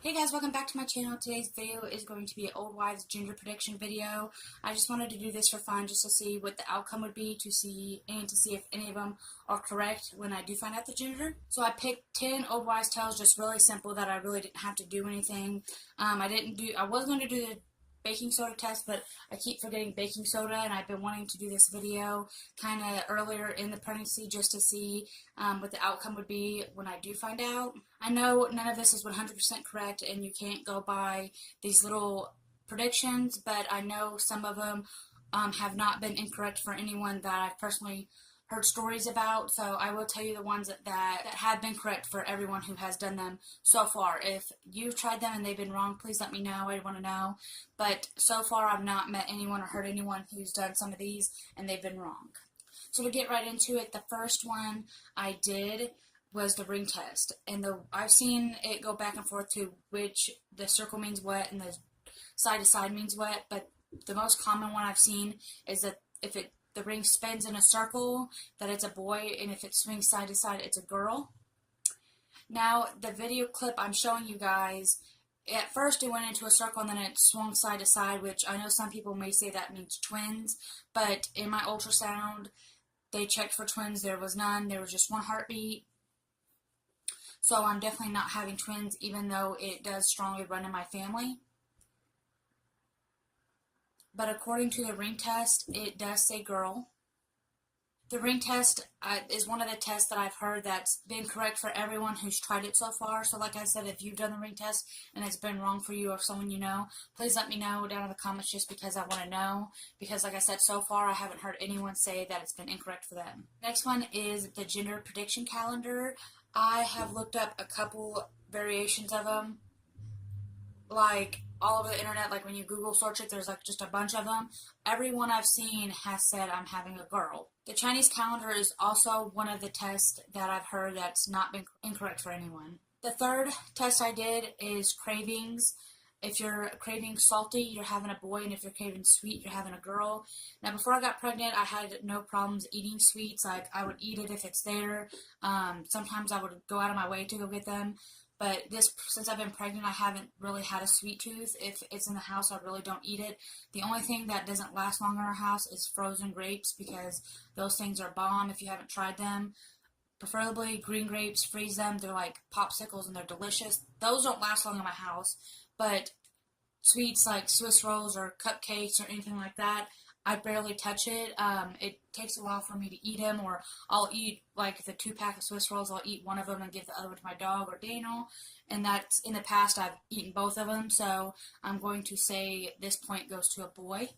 Hey guys, welcome back to my channel. Today's video is going to be an old wives gender prediction video. I just wanted to do this for fun, just to see what the outcome would be, to see if any of them are correct when I do find out the gender. So I picked 10 old wives tales, just really simple, that I really didn't have to do anything. I was going to do the baking soda test, but I keep forgetting baking soda, and I've been wanting to do this video kind of earlier in the pregnancy just to see what the outcome would be when I do find out. I know none of this is 100% correct, and you can't go by these little predictions, but I know some of them have not been incorrect for anyone that I've personally heard stories about, so I will tell you the ones that have been correct for everyone who has done them so far. If you've tried them and they've been wrong, please let me know. I want to know. But so far, I've not met anyone or heard anyone who's done some of these and they've been wrong. So to get right into it, the first one I did was the ring test, and I've seen it go back and forth to which the circle means what and the side to side means what, but the most common one I've seen is that if the ring spins in a circle, that it's a boy, and if it swings side to side, it's a girl. Now, the video clip I'm showing you guys, at first it went into a circle and then it swung side to side, which I know some people may say that means twins, but in my ultrasound, they checked for twins. There was none. There was just one heartbeat. So I'm definitely not having twins, even though it does strongly run in my family. But according to the ring test, it does say girl. The ring test is one of the tests that I've heard that's been correct for everyone who's tried it so far. So like I said, if you've done the ring test and it's been wrong for you or someone you know, please let me know down in the comments, just because I want to know. Because like I said, so far I haven't heard anyone say that it's been incorrect for them. Next one is the gender prediction calendar. I have looked up a couple variations of them, like all over the internet. Like when you Google search it, there's like just a bunch of them. Everyone I've seen has said I'm having a girl. The Chinese calendar is also one of the tests that I've heard that's not been incorrect for anyone. The third test I did is cravings. If you're craving salty, you're having a boy, and if you're craving sweet, you're having a girl. Now, before I got pregnant, I had no problems eating sweets. Like, I would eat it if it's there. Sometimes I would go out of my way to go get them. But since I've been pregnant, I haven't really had a sweet tooth. If it's in the house, I really don't eat it. The only thing that doesn't last long in our house is frozen grapes, because those things are bomb if you haven't tried them. Preferably green grapes, freeze them. They're like popsicles and they're delicious. Those don't last long in my house. But sweets like Swiss rolls or cupcakes or anything like that, I barely touch it. It takes a while for me to eat them, or I'll eat like the 2-pack of Swiss rolls. I'll eat one of them and give the other one to my dog or Daniel. And that's, in the past, I've eaten both of them. So I'm going to say this point goes to a boy.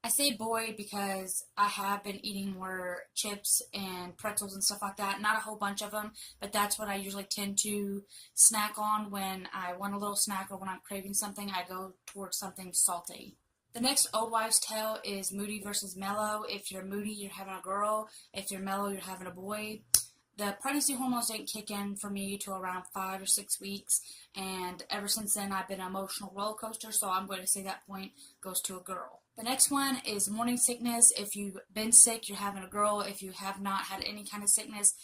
I say boy because I have been eating more chips and pretzels and stuff like that. Not a whole bunch of them, but that's what I usually tend to snack on when I want a little snack, or when I'm craving something. I go towards something salty. The next old wives' tale is moody versus mellow. If you're moody, you're having a girl. If you're mellow, you're having a boy. The pregnancy hormones didn't kick in for me till around 5 or 6 weeks, and ever since then I've been an emotional roller coaster, so I'm going to say that point goes to a girl. The next one is morning sickness. If you've been sick, you're having a girl. If you have not had any kind of sickness,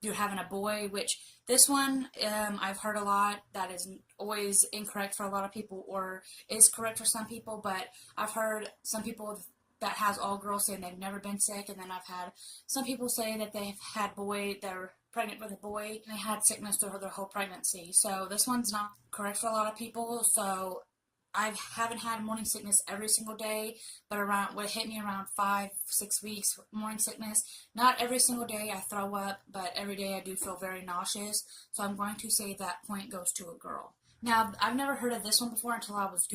you're having a boy, which this one I've heard a lot that is always incorrect for a lot of people, or is correct for some people, but I've heard some people that has all girls saying they've never been sick, and then I've had some people say that they've had they're pregnant with a boy, and they had sickness through their whole pregnancy. So this one's not correct for a lot of people. So I haven't had morning sickness every single day, but around what hit me around 5, 6 weeks morning sickness. Not every single day I throw up, but every day I do feel very nauseous. So I'm going to say that point goes to a girl. Now, I've never heard of this one before until I was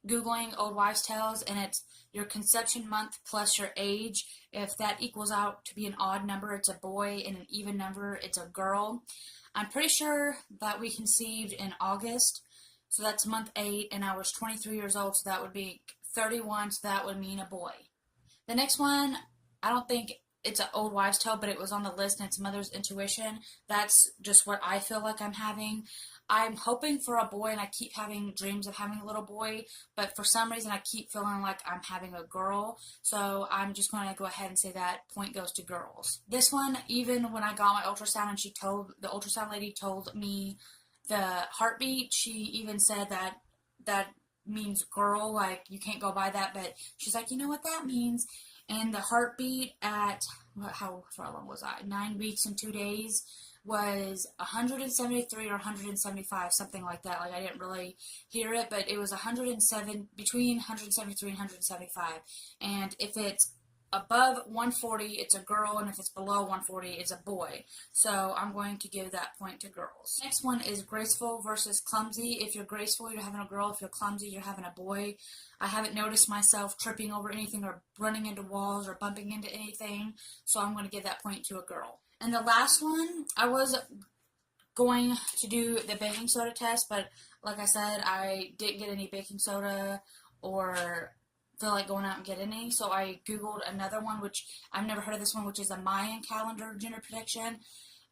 Googling old wives' tales, and it's your conception month plus your age. If that equals out to be an odd number, it's a boy, and an even number, it's a girl. I'm pretty sure that we conceived in August, so that's month 8, and I was 23 years old, so that would be 31, so that would mean a boy. The next one, I don't think it's an old wives' tale, but it was on the list, and it's mother's intuition. That's just what I feel like I'm having. I'm hoping for a boy, and I keep having dreams of having a little boy, but for some reason I keep feeling like I'm having a girl, so I'm just going to go ahead and say that point goes to girls. This one, even when I got my ultrasound and the ultrasound lady told me The heartbeat, she even said that means girl, like you can't go by that, but she's like, you know what that means? And the heartbeat at, how far along was I? 9 weeks and 2 days was 173 or 175, something like that. Like I didn't really hear it, but it was 107, between 173 and 175. And if it's above 140, it's a girl, and if it's below 140, it's a boy. So I'm going to give that point to girls. Next one is graceful versus clumsy. If you're graceful, you're having a girl. If you're clumsy, you're having a boy. I haven't noticed myself tripping over anything or running into walls or bumping into anything, so I'm going to give that point to a girl. And the last one, I was going to do the baking soda test, but like I said, I didn't get any baking soda or feel like going out and get any, so I googled another one, which I've never heard of this one, which is a Mayan calendar gender prediction,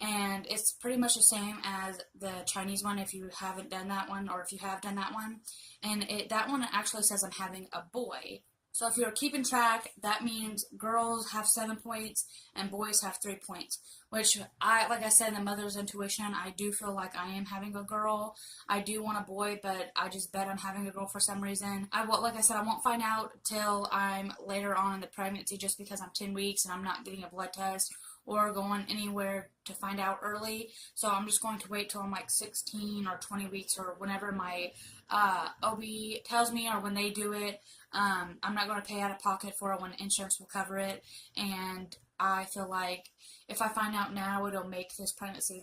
and it's pretty much the same as the Chinese one if you haven't done that one, or if you have done that one, and that one actually says I'm having a boy. So if you're keeping track, that means girls have 7 points and boys have 3 points, which like I said in the mother's intuition, I do feel like I am having a girl. I do want a boy, but I just bet I'm having a girl for some reason. Like I said, I won't find out till I'm later on in the pregnancy, just because I'm 10 weeks and I'm not getting a blood test or going anywhere to find out early. So I'm just going to wait till I'm like 16 or 20 weeks or whenever my OB tells me, or when they do it. I'm not going to pay out of pocket for it when insurance will cover it, and I feel like if I find out now, it'll make this pregnancy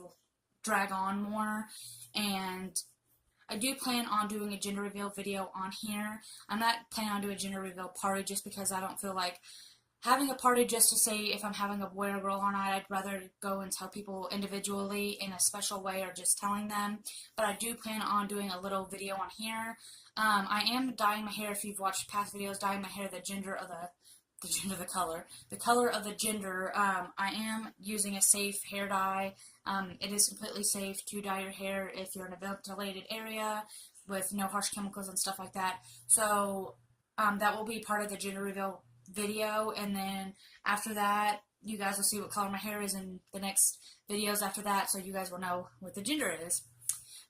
drag on more. And I do plan on doing a gender reveal video on here. I'm not planning on doing a gender reveal party just because I don't feel like having a party just to say if I'm having a boy or girl or not. I'd rather go and tell people individually in a special way, or just telling them. But I do plan on doing a little video on here. I am dyeing my hair. If you've watched past videos, dyeing my hair the color of the gender. I am using a safe hair dye. It is completely safe to dye your hair if you're in a ventilated area with no harsh chemicals and stuff like that. So that will be part of the gender reveal video, and then after that, you guys will see what color my hair is in the next videos after that, so you guys will know what the gender is.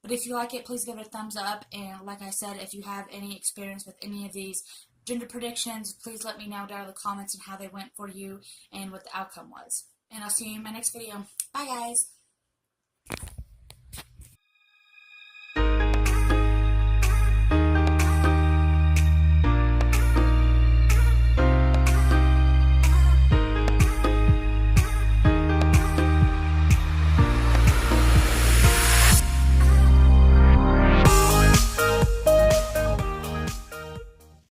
But if you like it, please give it a thumbs up, and like I said, if you have any experience with any of these gender predictions, please let me know down in the comments and how they went for you and what the outcome was. And I'll see you in my next video. Bye, guys!